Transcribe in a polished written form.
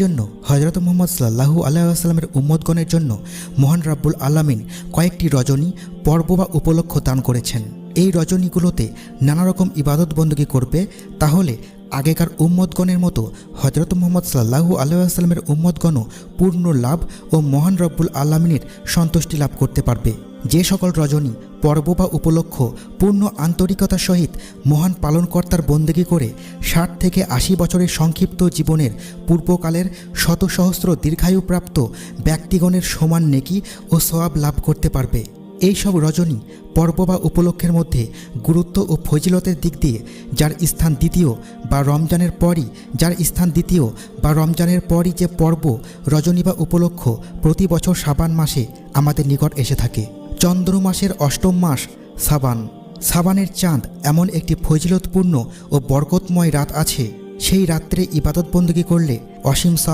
জন্য হযরত মুহাম্মদ সাল্লাল্লাহু আলাইহি ওয়াসাল্লামের উম্মতগণের জন্য মহান রাব্বুল আলামিন কয়েকটি রজনী পর্ব বা উপলক্ষ দান করেছেন। এই রজনীগুলোতে নানা রকম ইবাদত বন্দী করবে, তাহলে আগেকার উম্মতগণের মতো হযরত মুহাম্মদ সাল্লাল্লাহু আলাইহি ওয়াসাল্লামের উম্মতগণও পূর্ণ লাভ ও মহান রব্বুল আলামিনের সন্তুষ্টি লাভ করতে পারবে। যে সকল রজনী পর্ব বা উপলক্ষ পূর্ণ আন্তরিকতার সহিত মহান পালনকর্তার বন্দেগী করে ৬০ থেকে ৮০ বছরের সংক্ষিপ্ত জীবনের পূর্বকালের শত সহস্র দীর্ঘায়ুপ্রাপ্ত ব্যক্তিগণের সমান নেকি ও সওয়াব লাভ করতে পারবে। এই সব রজনী পর্ব বা উপলক্ষের মধ্যে গুরুত্ব ও ফজিলতের দিক দিয়ে যার স্থান দ্বিতীয় বা রমজানের পরই যে পর্ব রজনী বা উপলক্ষ প্রতি বছর শাবান মাসে আমাদের নিকট এসে থাকে। চন্দ্র মাসের অষ্টম মাস সাবানের চাঁদ এমন একটি ফজিলতপূর্ণ ও বরকতময় রাত আছে, সেই রাত্রে ইবাদত বন্দী করলে অসীম